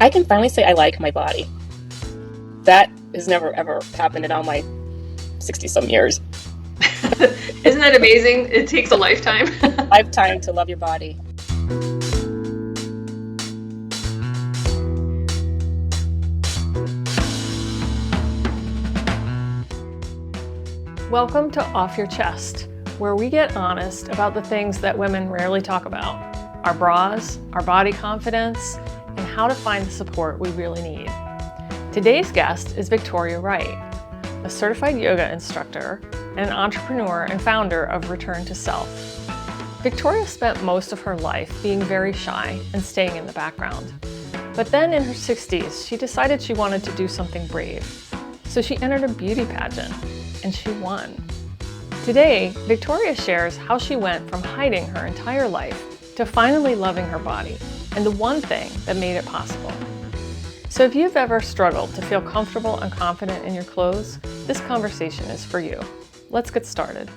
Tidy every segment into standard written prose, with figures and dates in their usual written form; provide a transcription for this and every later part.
I can finally say I like my body. That has never ever happened in all my 60 some years. Isn't that amazing? It takes a lifetime. Lifetime to love your body. Welcome to Off Your Chest, where we get honest about the things that women rarely talk about: our bras, our body confidence, and how to find the support we really need. Today's guest is Victoria Wright, a certified yoga instructor and an entrepreneur and founder of Return to Self. Victoria spent most of her life being very shy and staying in the background. But then in her 60s, she decided she wanted to do something brave. So she entered a beauty pageant, and she won. Today, Victoria shares how she went from hiding her entire life to finally loving her body, and the one thing that made it possible. So if you've ever struggled to feel comfortable and confident in your clothes, this conversation is for you. Let's get started.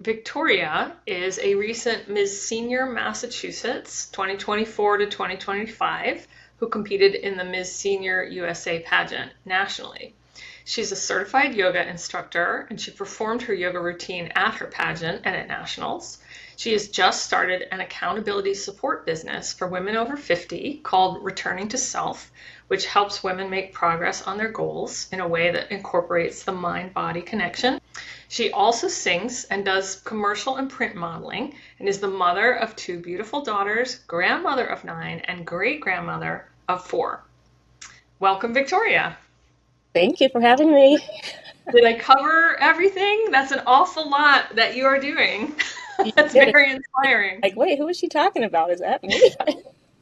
Victoria is a recent Ms. Senior Massachusetts 2024 to 2025 who competed in the Ms. Senior USA pageant nationally. She's a certified yoga instructor, and she performed her yoga routine at her pageant and at nationals. She has just started an accountability support business for women over 50 called Returning to Self, which helps women make progress on their goals in a way that incorporates the mind-body connection. She also sings and does commercial and print modeling, and is the mother of 2 beautiful daughters, grandmother of 9, and great-grandmother of 4. Welcome, Victoria. Thank you for having me. Did I cover everything? That's an awful lot that you are doing. You That's did it. very inspiring. Like, wait, who is she talking about? Is that me?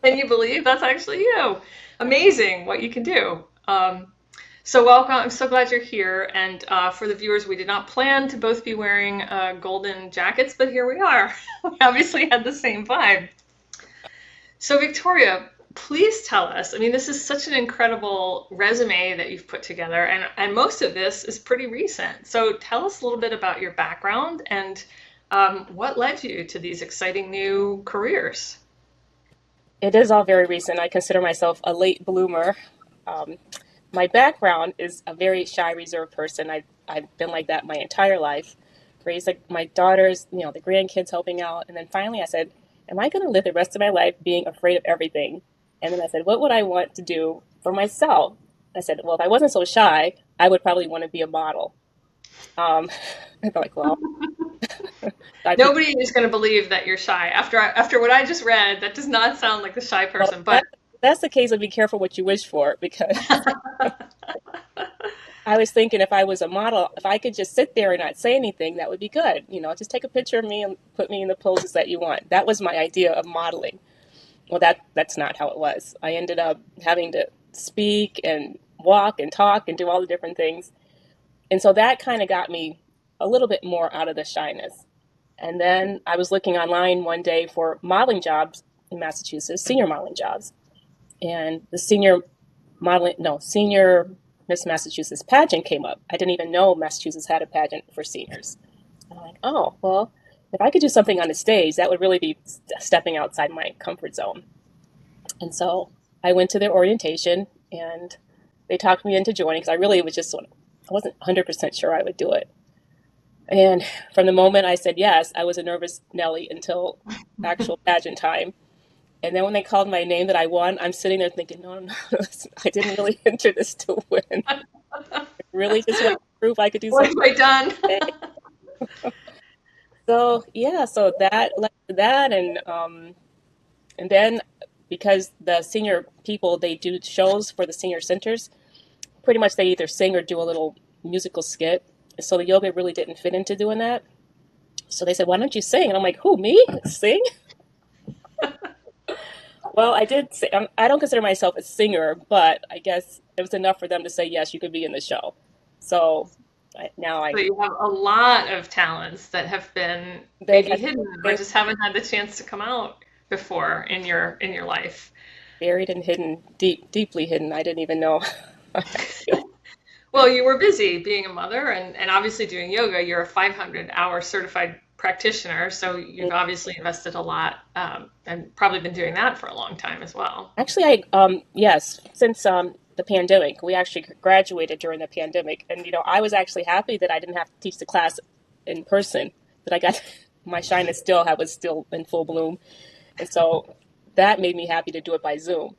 Can you believe that's actually you? Amazing what you can do. So welcome. I'm so glad you're here. And for the viewers, we did not plan to both be wearing golden jackets, but here we are. We obviously had the same vibe. So Victoria, please tell us, I mean, this is such an incredible resume that you've put together, and most of this is pretty recent. So tell us a little bit about your background and what led you to these exciting new careers. It is all very recent. I consider myself a late bloomer. My background is a very shy, reserved person. I've been like that my entire life. Raised like my daughters, the grandkids helping out. And then finally I said, am I going to live the rest of my life being afraid of everything? And then I said, what would I want to do for myself? I said, well, if I wasn't so shy, I would probably want to be a model. I'm like, well, Nobody is going to believe that you're shy. After what I just read, that does not sound like a shy person. But that's the case of be careful what you wish for, because I was thinking if I was a model, if I could just sit there and not say anything, that would be good. Just take a picture of me and put me in the poses that you want. That was my idea of modeling. Well, that's not how it was. I ended up having to speak and walk and talk and do all the different things. And so that kind of got me a little bit more out of the shyness. And then I was looking online one day for modeling jobs in Massachusetts, senior modeling jobs. And the senior Miss Massachusetts pageant came up. I didn't even know Massachusetts had a pageant for seniors. And I'm like, oh, well, if I could do something on the stage, that would really be stepping outside my comfort zone. And so I went to their orientation, and they talked me into joining, because I wasn't 100% sure I would do it. And from the moment I said yes, I was a nervous Nelly until actual pageant time. And then when they called my name that I won, I'm sitting there thinking, no, I didn't really enter this to win. I really just want to prove I could do something. What have I done? So that led to that, and then because the senior people, they do shows for the senior centers, pretty much they either sing or do a little musical skit. So the yoga really didn't fit into doing that. So they said, why don't you sing? And I'm like, who, me? Sing? Well, I did say, I don't consider myself a singer, but I guess it was enough for them to say, yes, you could be in the show. So So you have a lot of talents that have been maybe hidden or just haven't had the chance to come out before in your life. Buried and hidden, deeply hidden. I didn't even know. Well, you were busy being a mother and obviously doing yoga. You're a 500-hour certified practitioner, so you've obviously invested a lot and probably been doing that for a long time as well. Actually, yes, since the pandemic, we actually graduated during the pandemic, and I was actually happy that I didn't have to teach the class in person. That I got my shyness was still in full bloom, and so that made me happy to do it by Zoom,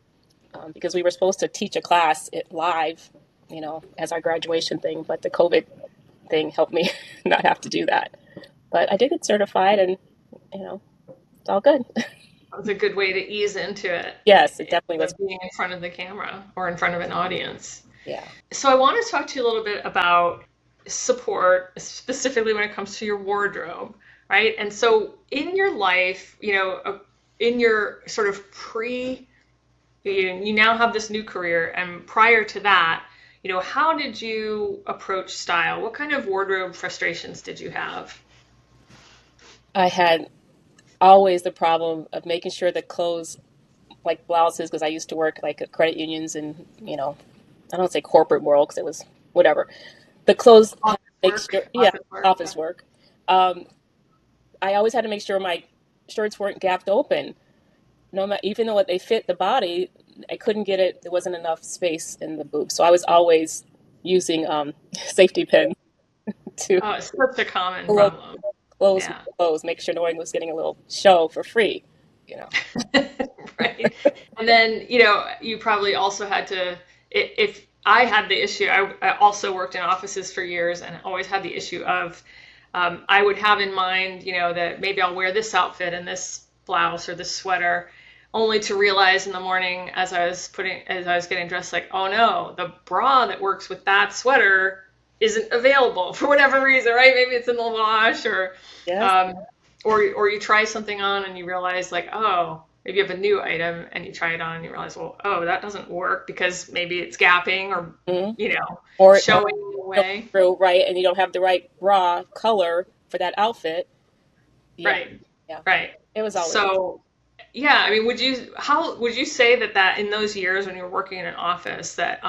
because we were supposed to teach a class live, as our graduation thing, but the COVID thing helped me not have to do that. But I did get certified, and it's all good. That was a good way to ease into it. Yes, it definitely was. Being in front of the camera or in front of an audience. Yeah. So I want to talk to you a little bit about support, specifically when it comes to your wardrobe, right? And so in your life, in your sort of you now have this new career, and prior to that, how did you approach style? What kind of wardrobe frustrations did you have? I had always the problem of making sure the clothes, like blouses, because I used to work like at credit unions and, I don't say corporate world because it was whatever. The clothes, office work. I always had to make sure my shirts weren't gapped open. No matter, even though they fit the body, I couldn't get it. There wasn't enough space in the boob. So I was always using safety pins to it's such a common problem. Clothes, make sure no one was getting a little show for free, Right. And then, you probably also had to, if I had the issue, I also worked in offices for years and always had the issue of, I would have in mind, that maybe I'll wear this outfit and this blouse or this sweater, only to realize in the morning as I was getting dressed, like, oh no, the bra that works with that sweater isn't available for whatever reason, right? Maybe it's in the wash or you try something on and you realize like, oh, maybe you have a new item and you try it on and you realize, well, oh, that doesn't work because maybe it's gapping or, or showing away. Right. And you don't have the right bra color for that outfit. Yeah. Right. Yeah. Right. It was always. So, yeah, I mean, would you say that in those years when you were working in an office that,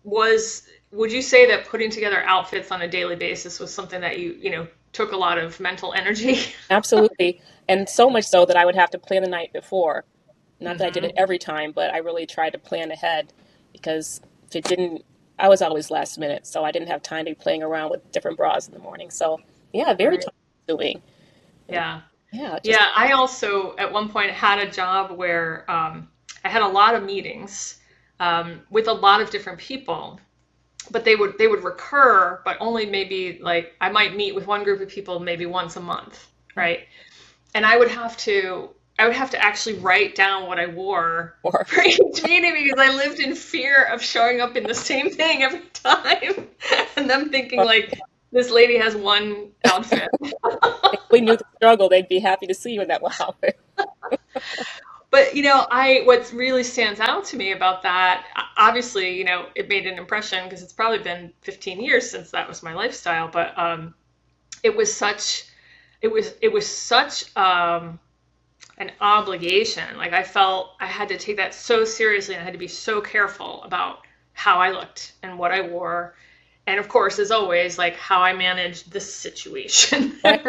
would you say that putting together outfits on a daily basis was something that you took a lot of mental energy? Absolutely. And so much so that I would have to plan the night before. Not that I did it every time, but I really tried to plan ahead because if it didn't, I was always last minute. So I didn't have time to be playing around with different bras in the morning. So yeah, very time consuming. Yeah. Yeah. I also at one point had a job where I had a lot of meetings with a lot of different people, but they would recur, but only maybe like I might meet with one group of people maybe once a month, right? And I would have to actually write down what I wore for each meeting because I lived in fear of showing up in the same thing every time and them thinking like, this lady has one outfit. If we knew the struggle, they'd be happy to see you in that one outfit. But, what really stands out to me about that, obviously, it made an impression because it's probably been 15 years since that was my lifestyle, but it was such an obligation. Like I felt I had to take that so seriously and I had to be so careful about how I looked and what I wore. And of course, as always, like how I managed this situation, right?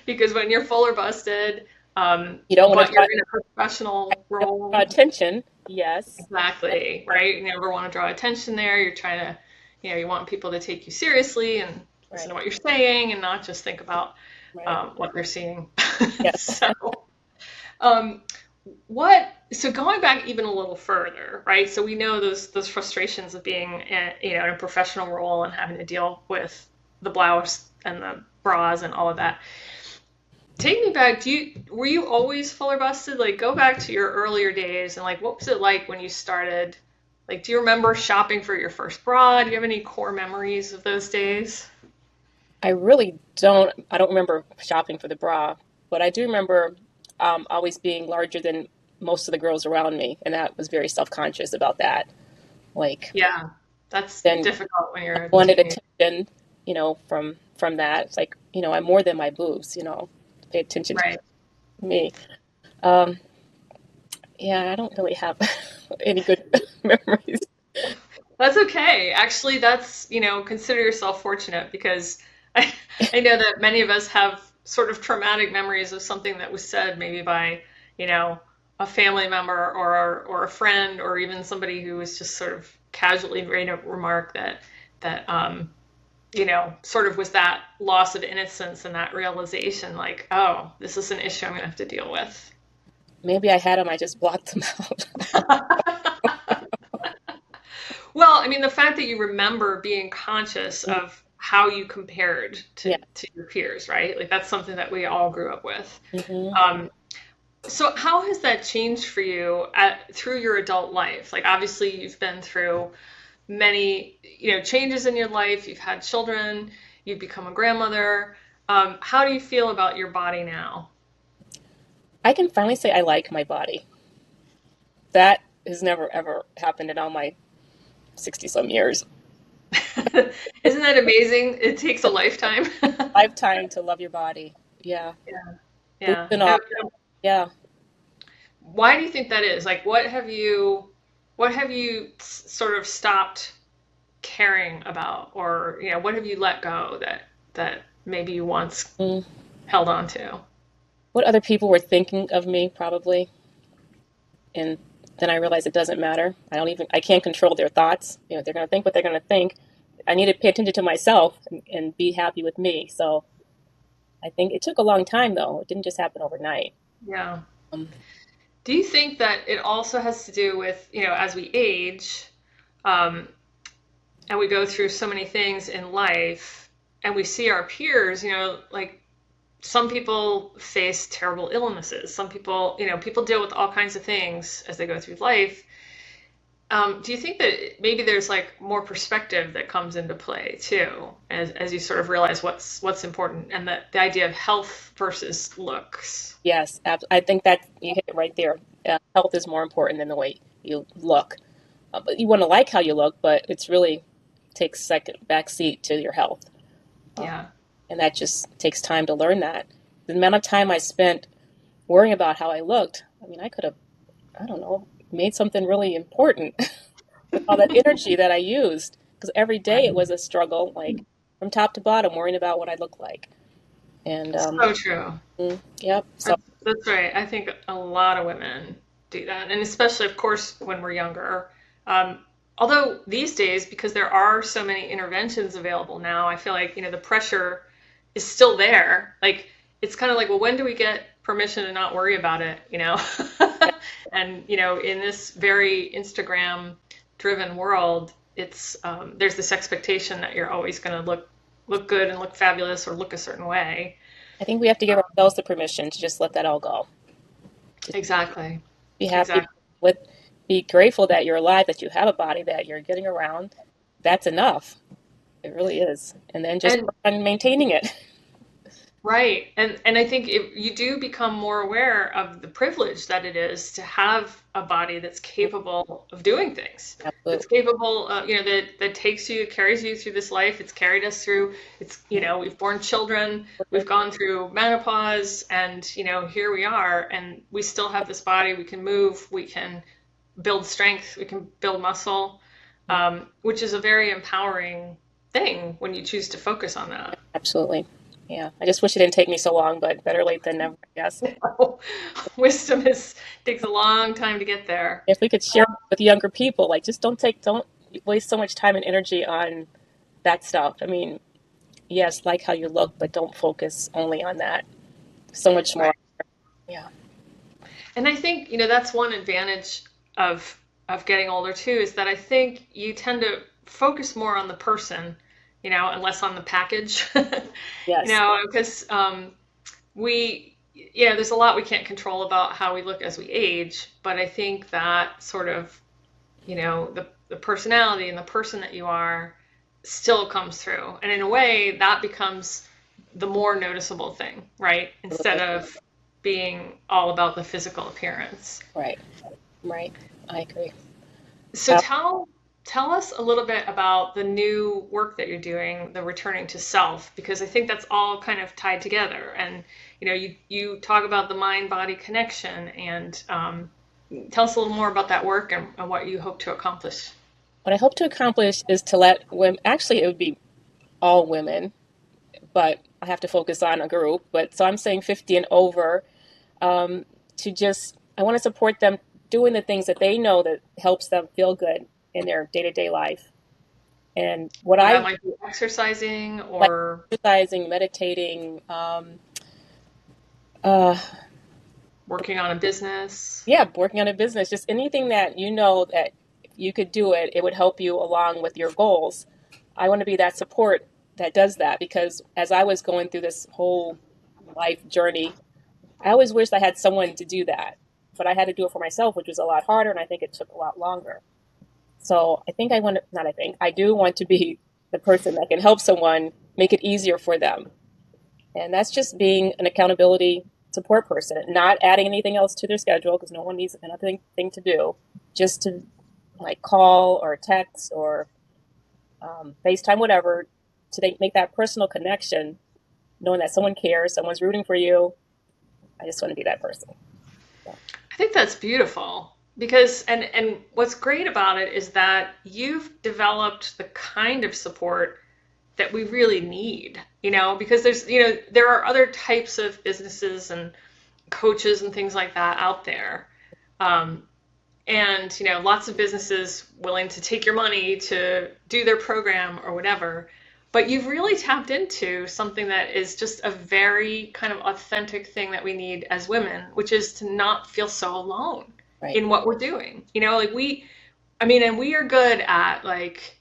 Because when you're full or busted, you don't want to you're in a professional role. Attention, yes. Exactly, right? You never want to draw attention there. You're trying to, you want people to take you seriously and listen to what you're saying and not just think about what they're seeing. Yes. So going back even a little further, right? So we know those frustrations of being, in a professional role and having to deal with the blouse and the bras and all of that. Take me back. Were you always full or busted? Like go back to your earlier days and like what was it like when you started? Like do you remember shopping for your first bra? Do you have any core memories of those days? I really don't. I don't remember shopping for the bra, but I do remember always being larger than most of the girls around me, and that was very self-conscious about that. Like, yeah, that's difficult when you're wanted attention, from that. It's like, I'm more than my boobs, pay attention to me. Yeah, I don't really have any good memories. That's okay. Actually, consider yourself fortunate because I know that many of us have sort of traumatic memories of something that was said maybe by, you know, a family member or a friend or even somebody who was just sort of casually made a remark that sort of was that loss of innocence and that realization like, oh, this is an issue I'm going to have to deal with. Maybe I had them, I just blocked them out. Well, I mean, the fact that you remember being conscious of how you compared Yeah. to your peers, right? Like that's something that we all grew up with. Hmm. So how has that changed for you through your adult life? Like obviously you've been through many, changes in your life. You've had children, you've become a grandmother. How do you feel about your body now? I can finally say I like my body. That has never ever happened in all my 60 some years. Isn't that amazing? It takes a lifetime. Lifetime to love your body. Yeah. Yeah. Boobs Yeah. and all. Yeah. Why do you think that is? Like, what have you sort of stopped caring about, or what have you let go that maybe you once Mm. held on to? What other people were thinking of me, probably. And then I realized it doesn't matter. I can't control their thoughts. They're going to think what they're going to think. I need to pay attention to myself and be happy with me. So I think it took a long time, though. It didn't just happen overnight. Yeah. Um, Do you think that it also has to do with, as we age, um, and we go through so many things in life, and we see our peers, like some people face terrible illnesses. Some people, people deal with all kinds of things as they go through life. Do you think that maybe there's like more perspective that comes into play too, as you sort of realize what's important, and the idea of health versus looks? yes, I think that you hit it right there. Health is more important than the way you look. But you want to like how you look, but it's really takes second back seat to your health. Um, Yeah. and that just takes time to learn that. The amount of time I spent worrying about how I looked, I mean, I could have, I don't know, made something really important with all that energy that I used. Because every day it Right. was a struggle, like from top to bottom, worrying about what I look like. And So true. yep. So That's right. I think a lot of women do that, and especially, of course, when we're younger. Um, Although these days, because there are so many interventions available now, I feel like the pressure is still there. Like it's kind of like, well, when do we get permission to not worry about it? yeah, And in this very Instagram-driven world, it's there's this expectation that you're always going to look good and look fabulous or look a certain way. I think we have to give ourselves the permission to just let that all go. Just Exactly. be happy Exactly. with, be grateful that you're alive, that you have a body, that you're getting around. That's enough. It really is. And then just And work on maintaining it. right. And I think you do become more aware of the privilege that it is to have a body that's capable of doing things. That's Absolutely. capable, that takes you, carries you through this life. It's carried us through. We've born children, we've gone through menopause, and here we are, and we still have this body. We can move, we can build strength, we can build muscle, which is a very empowering thing when you choose to focus on that. Absolutely. Yeah. I just wish it didn't take me so long, but better late than never, I guess. Wisdom takes a long time to get there. If we could share with younger people, like just don't waste so much time and energy on that stuff. I mean, yes, like how you look, but don't focus only on that. So much more. Right. Yeah. And I think, that's one advantage of getting older too, is that I think you tend to focus more on the person, and less on the package. Yes. Because there's a lot we can't control about how we look as we age, but I think that sort of, the personality and the person that you are still comes through. And in a way, that becomes the more noticeable thing, right? Instead of being all about the physical appearance. Right. Right. I agree. So tell us a little bit about the new work that you're doing, the returning to self, because I think that's all kind of tied together. And you talk about the mind-body connection, and tell us a little more about that work and what you hope to accomplish. what I hope to accomplish is to let women, actually, it would be all women, but I have to focus on a group. But so I'm saying 50 and over, to just, I want to support them doing the things that they know that helps them feel good in their day to day life. And what So that I might be exercising like, or exercising, meditating, uh, working on a business. yeah, working on a business, just anything that you know that if you could do it, it would help you along with your goals. I want to be that support that does that because as I was going through this whole life journey, I always wished I had someone to do that, but I had to do it for myself, which was a lot harder, and I think it took a lot longer. So I think I want to, not I think, I do want to be the person that can help someone make it easier for them. And that's just being an accountability support person, not adding anything else to their schedule because no one needs another thing to do, just to like call or text or FaceTime, whatever, to make that personal connection, knowing that someone cares, someone's rooting for you. I just want to be that person. So, I think that's beautiful because and what's great about it is that you've developed the kind of support that we really need, because there are other types of businesses and coaches and things like that out there. Um, and, lots of businesses willing to take your money to do their program or whatever. But you've really tapped into something that is just a very kind of authentic thing that we need as women, which is to not feel so alone right. in what we're doing. And we are good at like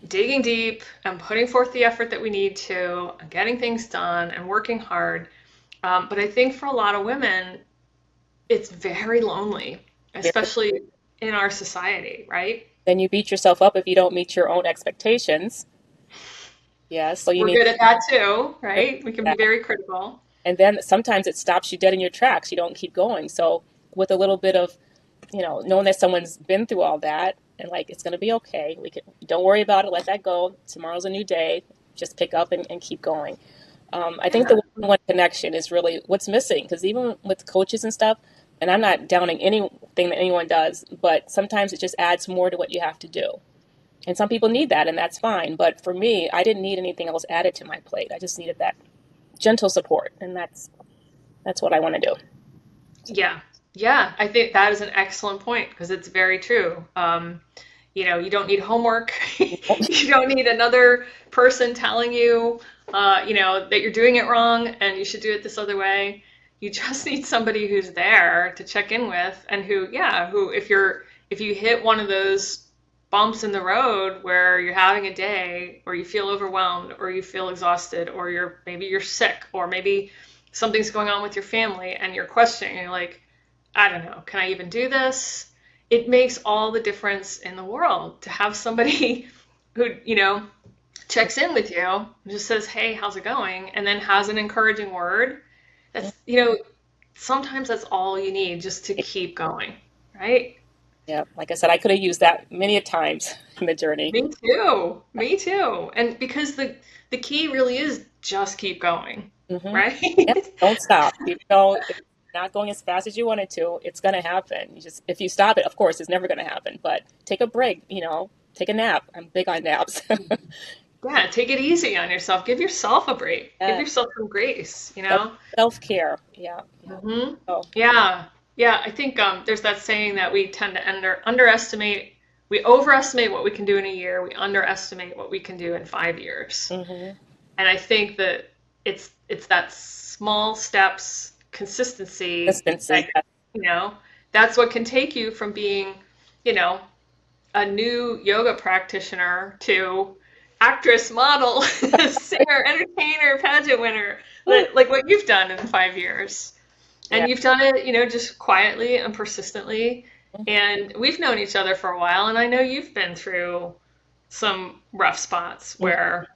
digging deep and putting forth the effort that we need to, and getting things done and working hard. But I think for a lot of women, it's very lonely, especially in our society, right? Then you beat yourself up if you don't meet your own expectations. Yeah, so you We're need good at that too, right? We can be that. very critical. And then sometimes it stops you dead in your tracks. You don't keep going. So with a little bit of, knowing that someone's been through all that and like it's gonna be okay. Don't worry about it, let that go. Tomorrow's a new day. Just pick up and keep going. I think Yeah. the one connection is really what's missing because even with coaches and stuff, and I'm not downing anything that anyone does, but sometimes it just adds more to what you have to do. And some people need that, and that's fine. But for me, I didn't need anything else added to my plate. I just needed that gentle support, and that's what I want to do. Yeah. Yeah. I think that is an excellent point because it's very true. You don't need homework. You don't need another person telling you, that you're doing it wrong and you should do it this other way. You just need somebody who's there to check in with and who if you hit one of those bumps in the road where you're having a day or you feel overwhelmed or you feel exhausted or maybe you're sick or maybe something's going on with your family and you're questioning, and you're like, I don't know, can I even do this? It makes all the difference in the world to have somebody who, checks in with you and just says, hey, how's it going? And then has an encouraging word. That's, sometimes that's all you need just to keep going, right? Yeah, like I said, I could have used that many a times in the journey. Me too. Me too. And because the key really is just keep going, Hmm. right? Yep, don't stop. Even though it's not going as fast as you want it to, it's going to happen. If you stop it, of course, it's never going to happen. But take a break. Take a nap. I'm big on naps. Yeah, take it easy on yourself. Give yourself a break. Give Yeah, yourself some grace. self care. Yeah, yeah. Hmm. Oh, Yeah. Yeah, I think there's that saying that we tend to underestimate, we overestimate what we can do in a year, we underestimate what we can do in 5 years. hmm. And I think that it's that small steps, consistency that, Consistency. you know, that's what can take you from being, you know, a new yoga practitioner to actress, model, singer, entertainer, pageant winner, like what you've done in 5 years. Yeah. And you've done it, just quietly and persistently. And we've known each other for a while, and I know you've been through some rough spots Mhm. where,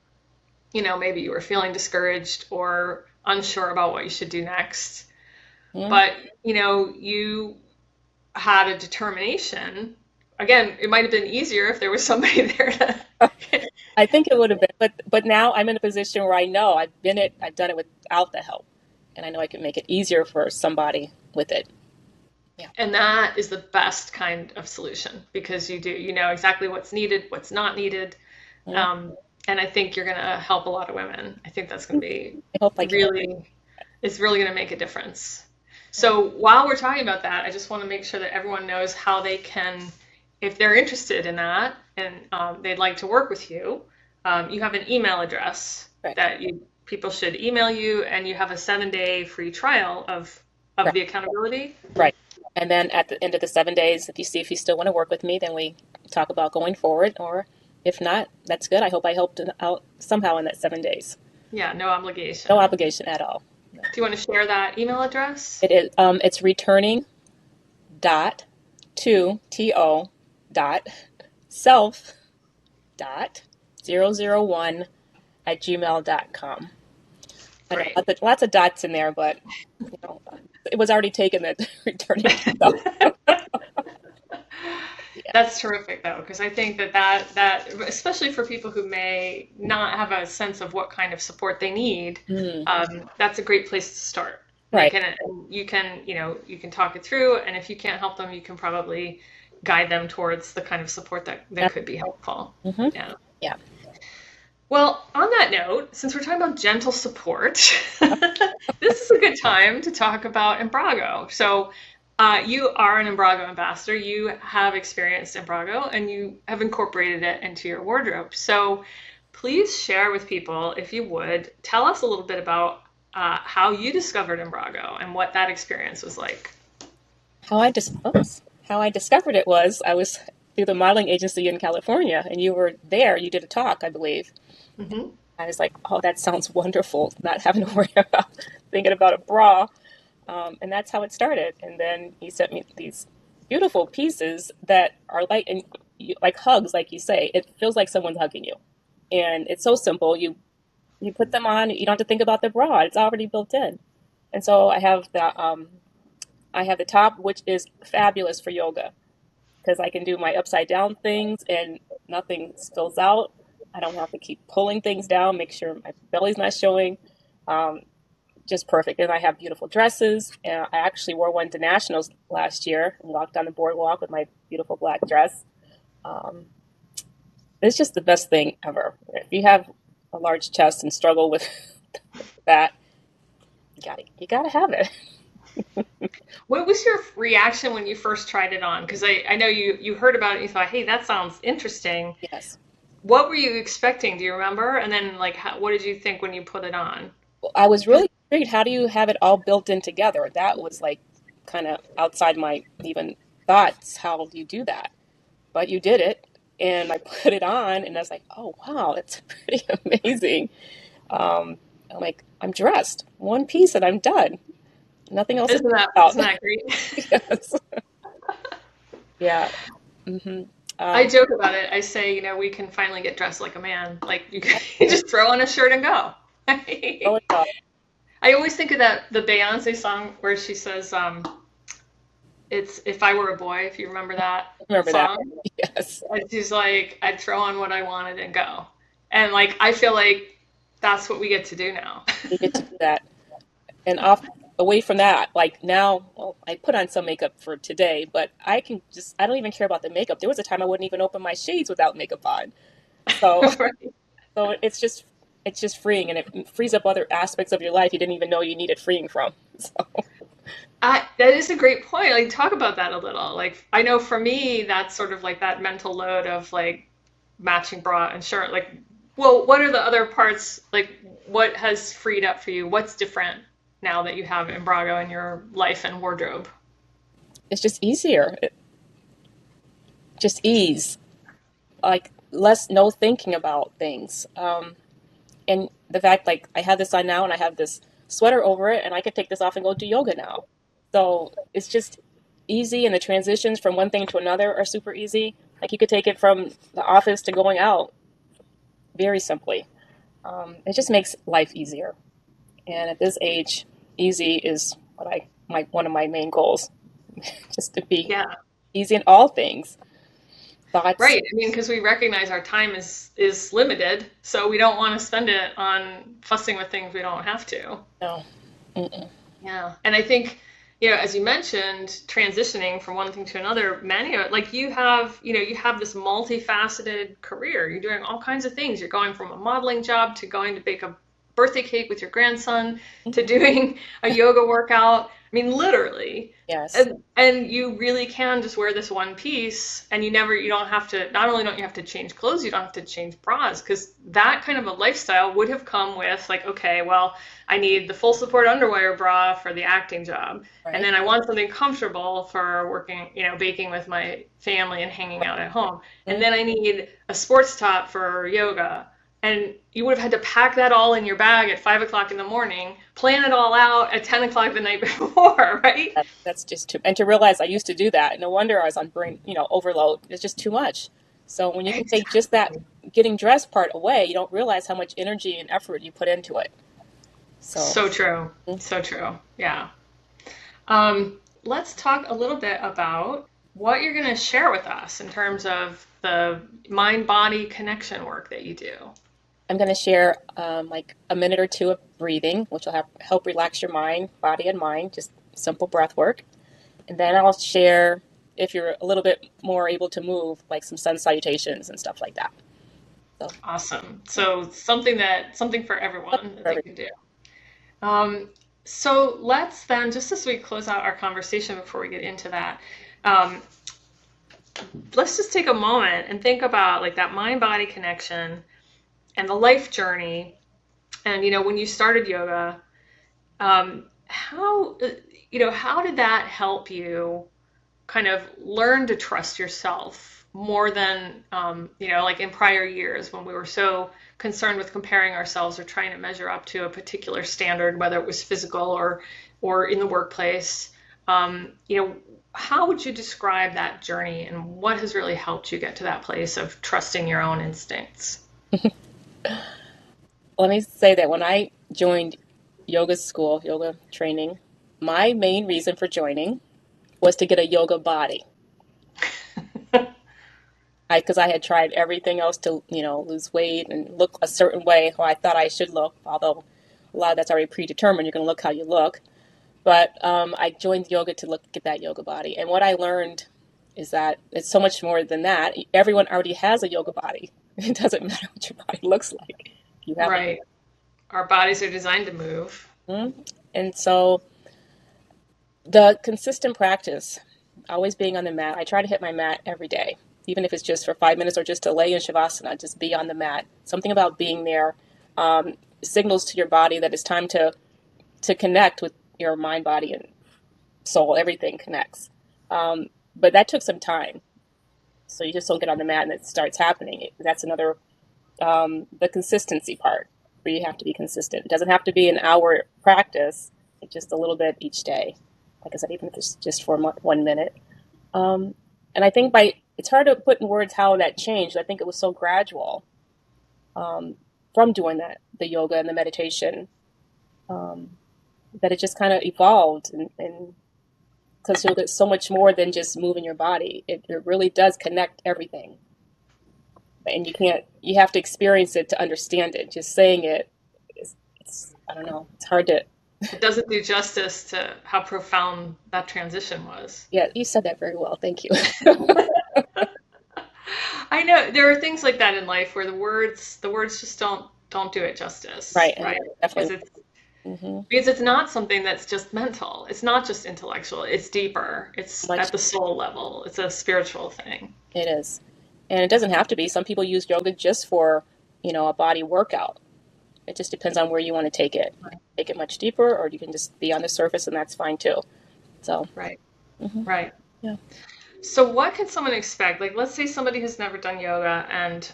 maybe you were feeling discouraged or unsure about what you should do next. Mhm. But, you had a determination. Again, it might have been easier if there was somebody there to. I think it would have been, but now I'm in a position where I know I've done it without the help, and I know I can make it easier for somebody with it. Yeah. And that is the best kind of solution because you know exactly what's needed, what's not needed. Mhm. Um, and I think you're going to help a lot of women. I think that's going to be I hope I can. really, it's really going to make a difference. Yeah. So while we're talking about that, I just want to make sure that everyone knows how they can, if they're interested in that and they'd like to work with you, you have an email address Right. that people should email you, and you have a 7-day free trial of Right. the accountability. Right. And then at the end of the 7 days, if you still want to work with me, then we talk about going forward. Or if not, that's good. I hope I helped out somehow in that 7 days. Yeah, no No obligation. obligation at all. No. Do you want to share that email address? It is. It's returning dot to dot self dot 001 at gmail.com. I know Great. lots of dots in there, but you know, it was already taken that returning stuff. Yeah. That's terrific, though, because I think that especially for people who may not have a sense of what kind of support they need, Mm, that's a great place to start. right. You can talk it through, and if you can't help them, you can probably guide them towards the kind of support that could be helpful. Mm-hmm. Yeah. Yeah. Well, on that note, since we're talking about gentle support, this is a good time to talk about Embrago. So, you are an Embrago ambassador. You have experienced Embrago and you have incorporated it into your wardrobe. So, please share with people, if you would, tell us a little bit about how you discovered Embrago and what that experience was like. How I how I discovered it was I was through the modeling agency in California, and you were there. You did a talk, I believe. Hmm. I was like, oh, that sounds wonderful. Not having to worry about thinking about a bra. And that's how it started. And then he sent me these beautiful pieces that are like, like hugs, like you say. It feels like someone's hugging you. And it's so simple. You put them on. You don't have to think about the bra. It's already built in. And so I have the top, which is fabulous for yoga because I can do my upside down things and nothing spills out. I don't have to keep pulling things down, make sure my belly's not showing. Um, just perfect. And I have beautiful dresses. And I actually wore one to nationals last year and walked on the boardwalk with my beautiful black dress. Um, it's just the best thing ever. If you have a large chest and struggle with that, you gotta have it. What was your reaction when you first tried it on? Because I know you heard about it and you thought, hey, that sounds interesting. Yes. What were you expecting? Do you remember? And then, like, what did you think when you put it on? I was really intrigued. How do you have it all built in together? That was like kind of outside my even thoughts. How do you do that? But you did it, and I put it on, and I was like, oh wow, it's pretty amazing. I'm like, I'm dressed, one piece, and I'm done. Nothing else is Isn't out. that great? Yes. Yeah. Hmm. I joke about it. I say, we can finally get dressed like a man. Like you can you just throw on a shirt and go. Well, it's all- I always think of the Beyonce song where she says, "It's if I were a boy." If you remember that remember that? song, Yes. and she's like, "I'd throw on what I wanted and go." And like I feel like that's what we get to do now. You get to do that, and off away from that, like now, well, I put on some makeup for today, but I don't even care about the makeup. There was a time I wouldn't even open my shades without makeup on. So, Right. so it's just freeing, and it frees up other aspects of your life you didn't even know you needed freeing from. So, That is a great point. Like, talk about that a little. Like, I know for me, that's sort of like that mental load of like matching bra and shirt. Like, well, what are the other parts? Like, what has freed up for you? What's different now that you have Embrago in your life and wardrobe? it's just easier. Just ease, like less no thinking about things. And the fact like I have this on now and I have this sweater over it and I could take this off and go do yoga now. So it's just easy and the transitions from one thing to another are super easy. Like you could take it from the office to going out very simply. It just makes life easier. And at this age, easy is one of my main goals, just to be Yeah, easy in all things. Thoughts, right. I mean, because we recognize our time is limited, so we don't want to spend it on fussing with things we don't have to. no. Mm-mm. Yeah, and I think as you mentioned, transitioning from one thing to another, many of it, like you have this multifaceted career. You're doing all kinds of things. You're going from a modeling job to going to bake a birthday cake with your grandson to doing a yoga workout. I mean, literally. Yes. And you really can just wear this one piece and you don't have to, not only don't you have to change clothes, you don't have to change bras, because that kind of a lifestyle would have come with like, okay, well, I need the full support underwear bra for the acting job. And Right. then I want something comfortable for working, baking with my family and hanging out at home. And Mhm. then I need a sports top for yoga. And you would have had to pack that all in your bag at 5 o'clock in the morning, plan it all out at 10 o'clock the night before, right? That's just too, and to realize I used to do that. No wonder I was on brain, overload. It's just too much. So when you can take just that Exactly. getting dressed part away, you don't realize how much energy and effort you put into it. So, So true. mm, So true. Yeah. Let's talk a little bit about what you're going to share with us in terms of the mind body connection work that you do. I'm going to share like a minute or two of breathing, which will help relax your mind, body, and mind, just simple breath work. And then I'll share, if you're a little bit more able to move, like some sun salutations and stuff like that. So, Awesome. yeah, So something for everyone that for they everything. can do. Um, so let's then, just as we close out our conversation before we get into that, um, let's just take a moment and think about like that mind body connection and the life journey. And when you started yoga, how did that help you kind of learn to trust yourself more than like in prior years when we were so concerned with comparing ourselves or trying to measure up to a particular standard, whether it was physical or in the workplace. How would you describe that journey, and what has really helped you get to that place of trusting your own instincts? Let me say that when I joined yoga school, yoga training, my main reason for joining was to get a yoga body. Because I had tried everything else to, lose weight and look a certain way how I thought I should look, although a lot of that's already predetermined. You're going to look how you look. But I joined yoga to get that yoga body. And what I learned is that it's so much more than that. Everyone already has a yoga body. It doesn't matter what your body looks like. You have a Right. Our bodies are designed to move. Mhm. And so the consistent practice, always being on the mat. I try to hit my mat every day, even if it's just for 5 minutes or just to lay in shavasana, just be on the mat. Something about being there signals to your body that it's time to connect with your mind, body, and soul. Everything connects. But that took some time. So you just don't get on the mat and it starts happening. That's another, the consistency part where you have to be consistent. It doesn't have to be an hour practice, it's just a little bit each day. Like I said, even if it's just for 1 minute. Um, and I think it's hard to put in words how that changed. I think it was so gradual from doing the yoga and the meditation, um, that it just kind of evolved. And because yoga is so much more than just moving your body, it really does connect everything. And you have to experience it to understand it. Just saying it, I don't know, it's hard to, It doesn't do justice to how profound that transition was. yeah, you said that very well. Thank you. I know there are things like that in life where the words just don't do it justice, Right. And right? Because definitely. it's Hmm. because it's not something that's just mental. It's not just intellectual. It's deeper. It's Much at the soul level. It's a spiritual thing. it is. And it doesn't have to be. Some people use yoga just for, a body workout. It just depends on where you want to take it. You can take it much deeper, or you can just be on the surface, and that's fine too. So, Right. hmm, Right. yeah. So what can someone expect? Like, let's say somebody has never done yoga and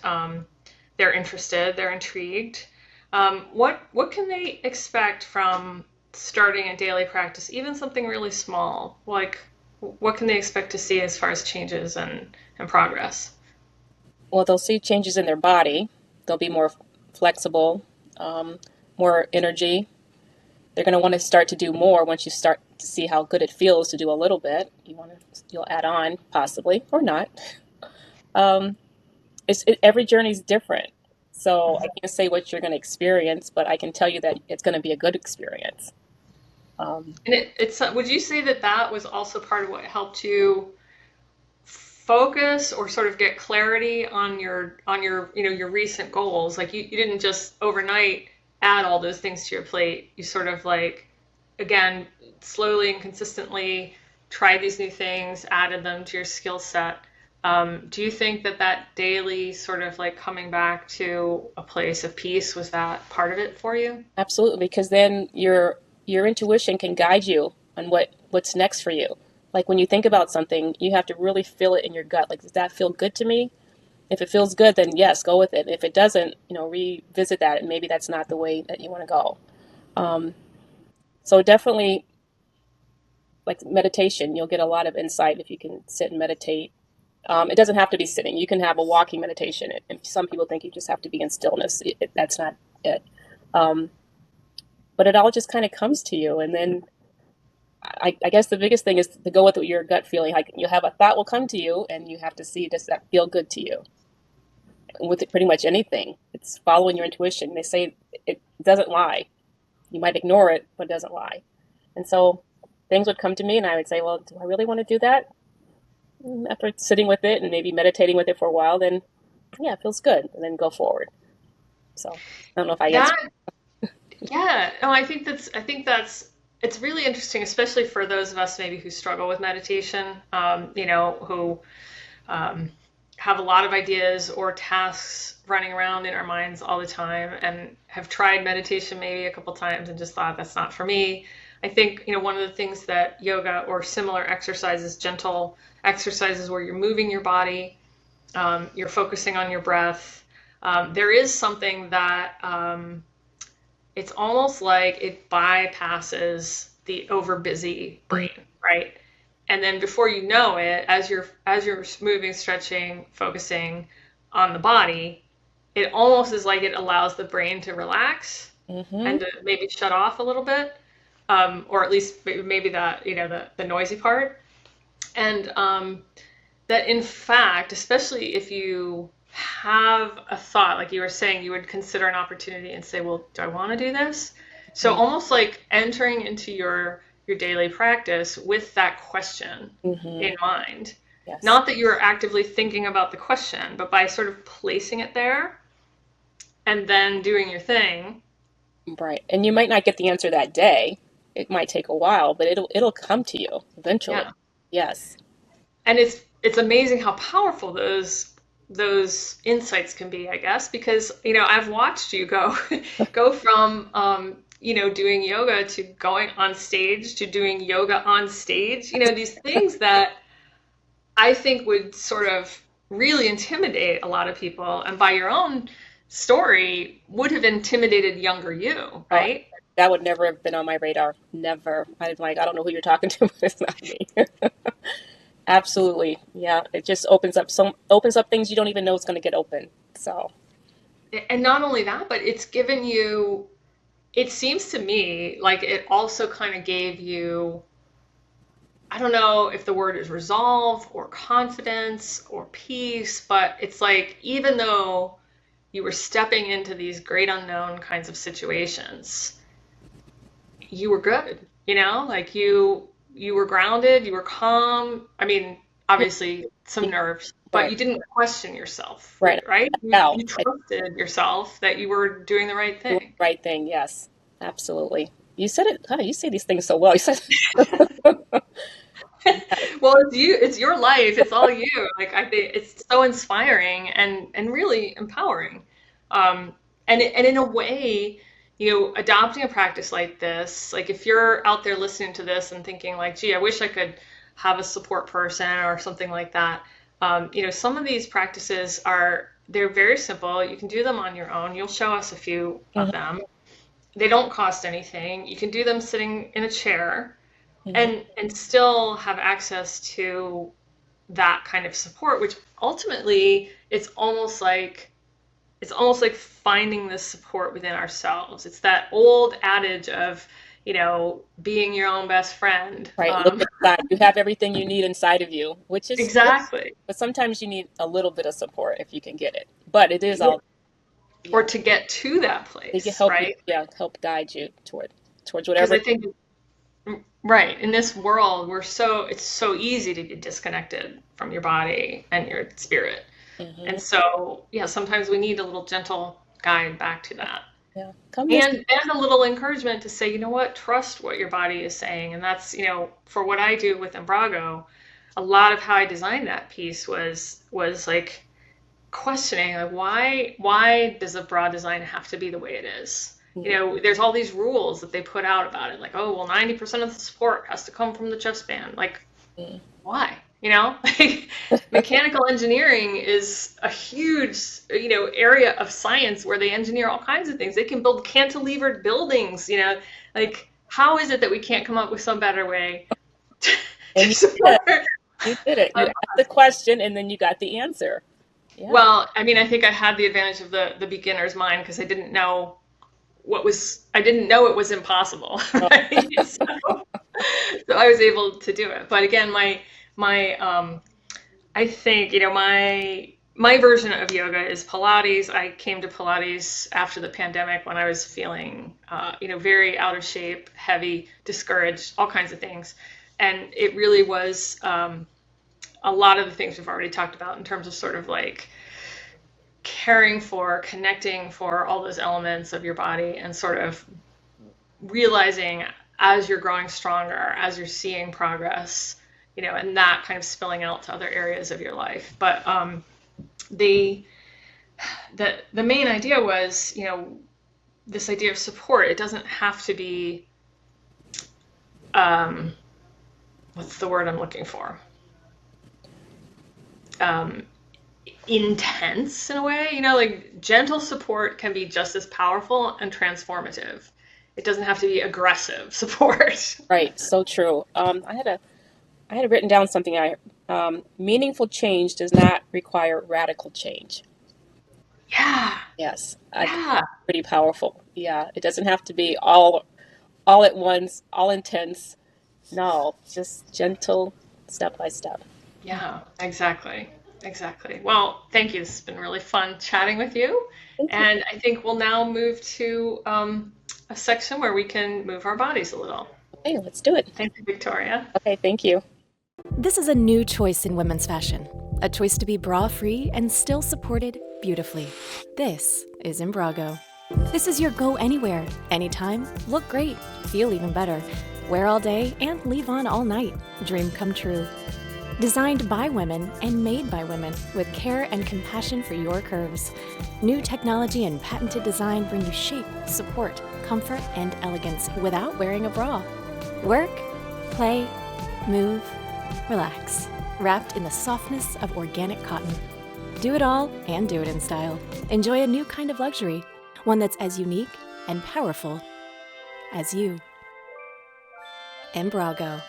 they're interested, they're intrigued. What can they expect from starting a daily practice, even something really small? Like, what can they expect to see as far as changes and progress? Well, they'll see changes in their body. They'll be more flexible, um, more energy. They're going to want to start to do more once you start to see how good it feels to do a little bit. You'll add on possibly or not. Um, every journey is different, so I can't say what you're going to experience, but I can tell you that it's going to be a good experience. And it's would you say that that was also part of what helped you focus or sort of get clarity on your your recent goals? Like you didn't just overnight add all those things to your plate. You sort of like again slowly and consistently tried these new things, added them to your skill set. Do you think that that daily sort of like coming back to a place of peace was that part of it for you? Absolutely, because then your intuition can guide you on what's next for you. Like when you think about something, you have to really feel it in your gut. Like, does that feel good to me? If it feels good, then yes, go with it. If it doesn't, revisit that, and maybe that's not the way that you want to go. Um, so definitely, like meditation, you'll get a lot of insight if you can sit and meditate. It doesn't have to be sitting. You can have a walking meditation. And some people think you just have to be in stillness. That's not it. Um, but it all just kind of comes to you. And then I guess the biggest thing is to go with your gut feeling. Like you have a thought will come to you, and you have to see, does that feel good to you? With pretty much anything, it's following your intuition. They say it doesn't lie. You might ignore it, but it doesn't lie. And so things would come to me, and I would say, well, do I really want to do that? After sitting with it and maybe meditating with it for a while, then yeah, it feels good, and then go forward. So I don't know if I answered. That Yeah, no, I think that's it's really interesting, especially for those of us maybe who struggle with meditation, who um, have a lot of ideas or tasks running around in our minds all the time, and have tried meditation maybe a couple times and just thought that's not for me. I think, one of the things that yoga or similar exercises, gentle exercises where you're moving your body, you're focusing on your breath. There is something that it's almost like it bypasses the overbusy brain, right? And then before you know it, as you're moving, stretching, focusing on the body, it almost is like it allows the brain to relax Mm-hmm. and to maybe shut off a little bit, or at least maybe that the noisy part. And that in fact, especially if you have a thought, like you were saying, you would consider an opportunity and say, well, do I want to do this? So almost like entering into your daily practice with that question Mm-hmm. in mind. Yes. Not that you're actively thinking about the question, but by sort of placing it there and then doing your thing. Right. And you might not get the answer that day. It might take a while, but it'll come to you eventually. Yeah. Yes. And it's amazing how powerful those insights can be, I guess, because I've watched you go from doing yoga to going on stage to doing yoga on stage. These things that I think would sort of really intimidate a lot of people, and by your own story would have intimidated younger you, Oh, right? that would never have been on my radar. Never. I'm like, I don't know who you're talking to, but it's not me. Absolutely. Yeah. It just opens up things you don't even know it's going to get open. So, And not only that, but it's given you, it seems to me like it also kind of gave you, I don't know if the word is resolve or confidence or peace, but it's like even though you were stepping into these great unknown kinds of situations, you were good, like you were grounded, you were calm. I mean, obviously some nerves, but right. you didn't question yourself, Right. right? Now, You trusted yourself that you were doing the right doing the thing. right thing. Yes. Absolutely. You said it. God, you say these things so well. You said, Well, it's your life, it's all you. Like I think it's so inspiring and really empowering. And in a way, adopting a practice like this, like if you're out there listening to this and thinking like, gee, I wish I could have a support person or something like that. Some of these practices they're very simple. You can do them on your own. You'll show us a few of Mhm, them. They don't cost anything. You can do them sitting in a chair mhm. and still have access to that kind of support, which ultimately it's almost like finding this support within ourselves. It's that old adage of being your own best friend. Right. Look inside. You have everything you need inside of you, which is good. Exactly. But sometimes you need a little bit of support if you can get it. But it is all, Or yeah. to get to that They can place, help you, right? yeah, help guide you towards Because whatever. I think Right. In this world, it's so easy to get disconnected from your body and your spirit. Hmm. And so, yeah, sometimes we need a little gentle guide back to that. Yeah. Come this. And a little encouragement to say, you know what, trust what your body is saying. And that's, for what I do with Embrago, a lot of how I designed that piece was like questioning, like, why does a bra design have to be the way it is? There's all these rules that they put out about it, like, oh well, 90% of the support has to come from the chest band. Like, Mhm. why? Like, mechanical engineering is a huge, area of science where they engineer all kinds of things. They can build cantilevered buildings, like, how is it that we can't come up with some better way And to support? you did it. You asked the question and then you got the answer. Yeah. Well, I mean, I think I had the advantage of the beginner's mind because I didn't know it was impossible, Oh, right? So I was able to do it. But again, my I think, my version of yoga is Pilates. I came to Pilates after the pandemic when I was feeling, very out of shape, heavy, discouraged, all kinds of things. And it really was a lot of the things we've already talked about in terms of sort of like caring for, connecting for all those elements of your body and sort of realizing as you're growing stronger, as you're seeing progress, and that kind of spilling out to other areas of your life. But the the main idea was, this idea of support. It doesn't have to be what's the word I'm looking for? Um, Intense in a way, like gentle support can be just as powerful and transformative. It doesn't have to be aggressive support. right. So true. I had written down something. Meaningful change does not require radical change. Yeah, Yes, I think yeah, that's pretty powerful. Yeah, it doesn't have to be all at once, all intense. No, just gentle, step by step. yeah, exactly. Exactly. Well, thank you. This has been really fun chatting with you. Thank you. And I think we'll now move to a section where we can move our bodies a little. Okay, let's do it. Thank you, Victoria. Okay, thank you. This is a new choice in women's fashion. A choice to be bra-free and still supported beautifully. This is Embrago. This is your go anywhere, anytime, look great, feel even better, wear all day and leave on all night. Dream come true. Designed by women and made by women with care and compassion for your curves. New technology and patented design bring you shape, support, comfort, and elegance without wearing a bra. Work, play, move, relax, wrapped in the softness of organic cotton. Do it all and do it in style. Enjoy a new kind of luxury, one that's as unique and powerful as you. Embrago.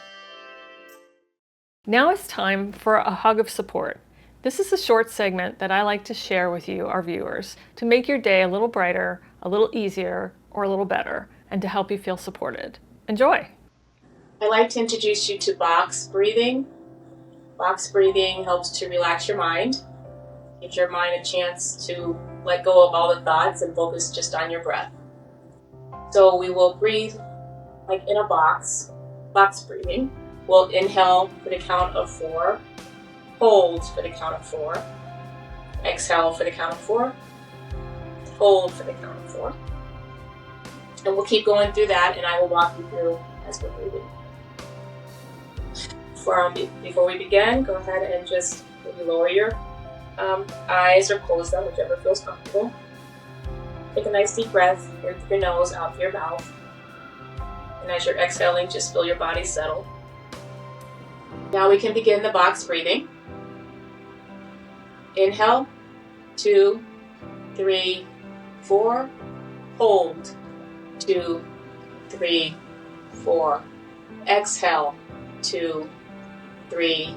Now it's time for a hug of support. This is a short segment that I like to share with you, our viewers, to make your day a little brighter, a little easier, or a little better, and to help you feel supported. Enjoy. I'd like to introduce you to box breathing. Box breathing helps to relax your mind, gives your mind a chance to let go of all the thoughts and focus just on your breath. So we will breathe like in a box breathing. We'll inhale for the count of 4, hold for the count of 4, exhale for the count of 4, hold for the count of 4. And we'll keep going through that, and I will walk you through as we're breathing. Before we begin, go ahead and just maybe lower your eyes or close them, whichever feels comfortable. Take a nice deep breath in through your nose, out through your mouth. And as you're exhaling, just feel your body settle. Now we can begin the box breathing. Inhale, 2, 3, 4. Hold, 2, 3, 4. Exhale, 2, 3,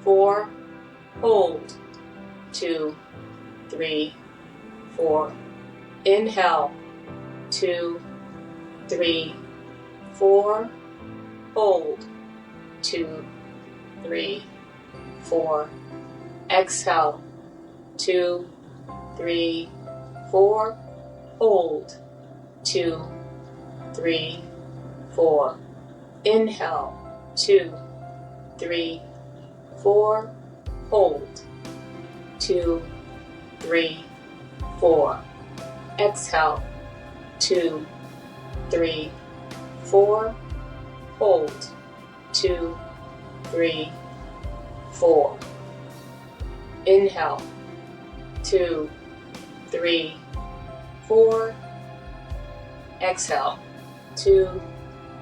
4. Hold, 2, 3, 4. Inhale, 2, 3, 4. Hold, 2, 3, 4. Exhale, 2, 3, 4. Hold, 2, 3, 4. Inhale, 2, 3, 4. Hold, 2, 3, 4. Exhale, 2, 3, 4. Hold, 2, 3, 4. Inhale, 2, 3, 4. Exhale, 2,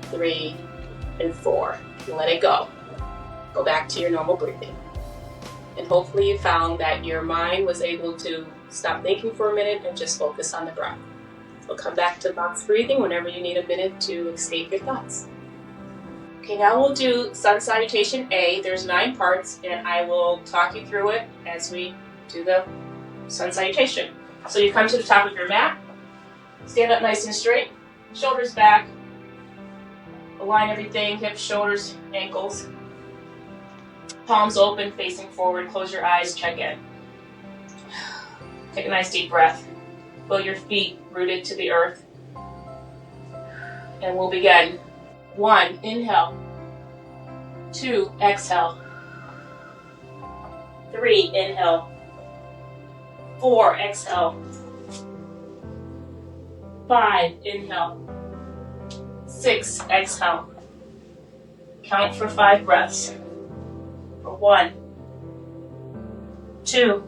3, and 4. Let it go. Go back to your normal breathing. And hopefully you found that your mind was able to stop thinking for a minute and just focus on the breath. So come back to box breathing whenever you need a minute to escape your thoughts. Okay, now we'll do Sun Salutation A. There's 9 parts, and I will talk you through it as we do the Sun Salutation. So you come to the top of your mat, stand up nice and straight, shoulders back, align everything, hips, shoulders, ankles, palms open, facing forward, close your eyes, check in. Take a nice deep breath. Feel your feet rooted to the earth. And we'll begin. 1, inhale. 2, exhale. 3, inhale. 4, exhale. 5, inhale. 6, exhale. Count for 5 breaths. 1, 2,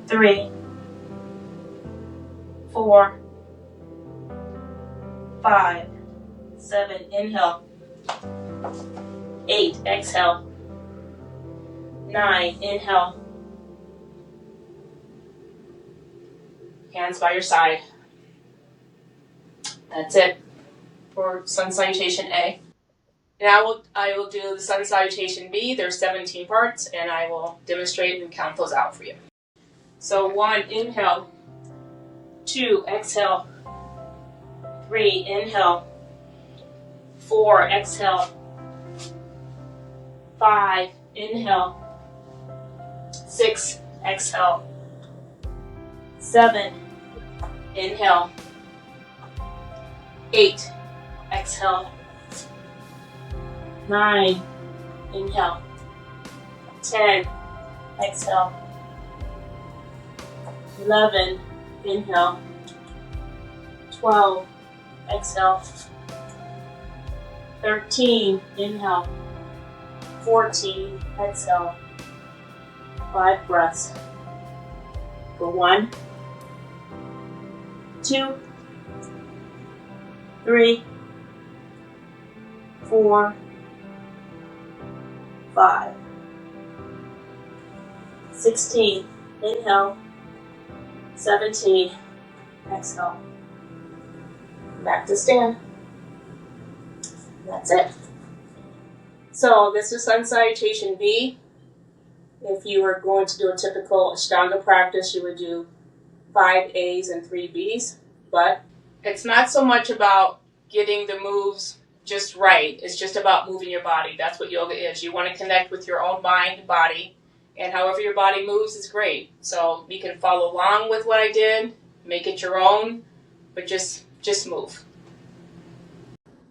3, 4, 5, 7, inhale. 8, exhale. 9, inhale. Hands by your side. That's it for Sun Salutation A. Now I will do the Sun Salutation B. There's 17 parts, and I will demonstrate and count those out for you. So 1, inhale. 2, exhale. 3, inhale. 4, exhale. 5, inhale. 6, exhale. 7, inhale. 8, exhale. 9, inhale. 10, exhale. 11, inhale. 12, exhale. 13, inhale. 14, exhale. 5 breaths. For 1, 2, 3, 4, 5. 16, inhale. 17, exhale. Back to stand. That's it. So this is Sun Salutation B. If you were going to do a typical Ashtanga practice, you would do 5 A's and 3 B's. But it's not so much about getting the moves just right. It's just about moving your body. That's what yoga is. You want to connect with your own mind, body, and however your body moves is great. So you can follow along with what I did, make it your own, but just move.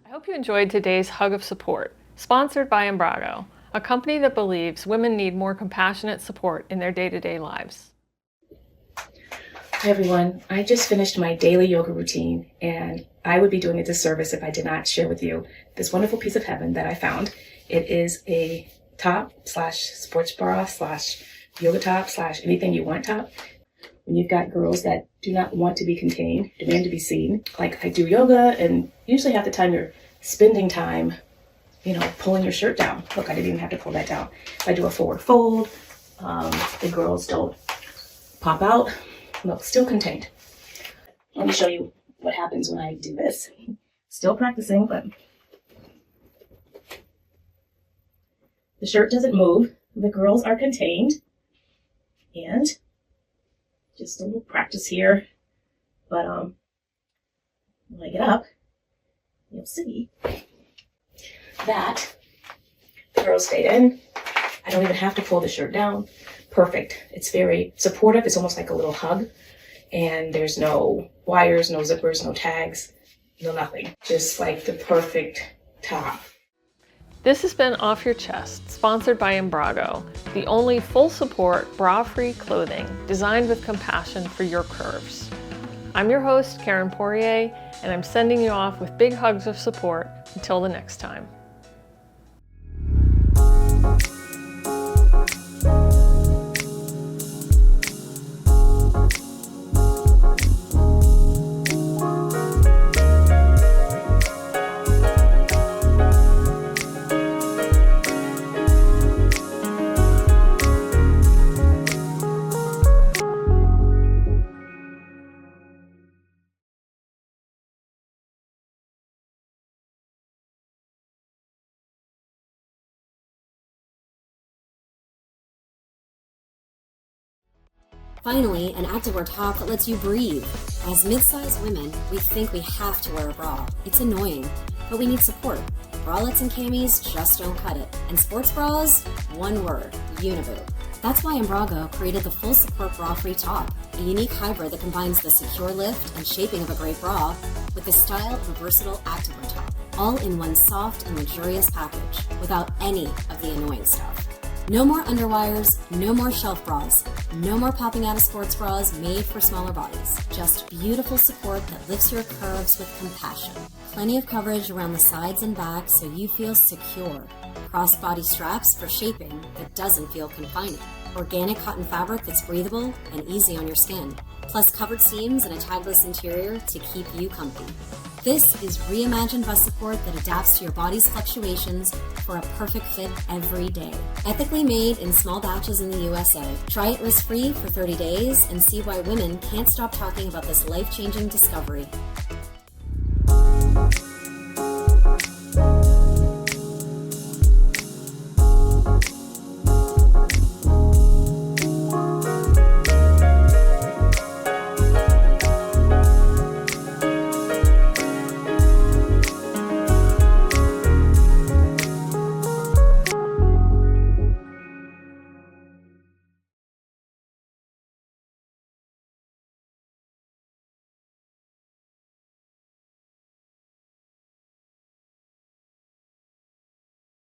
I hope you enjoyed today's Hug of Support, sponsored by Embrago, a company that believes women need more compassionate support in their day-to-day lives. Hi everyone, I just finished my daily yoga routine, and I would be doing a disservice if I did not share with you this wonderful piece of heaven that I found. It is a top / sports bra / yoga top / anything you want top. When you've got girls that do not want to be contained, demand to be seen, like I do yoga, and usually half the time you're spending time, pulling your shirt down. Look, I didn't even have to pull that down. If I do a forward fold, the girls don't pop out. Look, still contained. Let me show you what happens when I do this. Still practicing, but the shirt doesn't move. The girls are contained. And just a little practice here. But when I get up, you'll see that the girls stayed in. I don't even have to pull the shirt down. Perfect. It's very supportive. It's almost like a little hug. And there's no wires, no zippers, no tags. no nothing. Just like the perfect top. This has been Off Your Chest, sponsored by Embrago, the only full support bra-free clothing designed with compassion for your curves. I'm your host, Karen Poirier, and I'm sending you off with big hugs of support until the next time. Finally, an activewear top that lets you breathe. As mid-sized women, we think we have to wear a bra. It's annoying, but we need support. Bralettes and camis just don't cut it. And sports bras? One word, Uniboob. That's why Embrago created the full support bra-free top, a unique hybrid that combines the secure lift and shaping of a great bra with the style of a versatile activewear top, all in one soft and luxurious package, without any of the annoying stuff. No more underwires, no more shelf bras, no more popping out of sports bras made for smaller bodies. Just beautiful support that lifts your curves with compassion. Plenty of coverage around the sides and back so you feel secure. Crossbody straps for shaping that doesn't feel confining. Organic cotton fabric that's breathable and easy on your skin. Plus covered seams and a tagless interior to keep you comfy. This is reimagined bust support that adapts to your body's fluctuations for a perfect fit every day. Ethically made in small batches in the USA. Try it risk-free for 30 days and see why women can't stop talking about this life-changing discovery.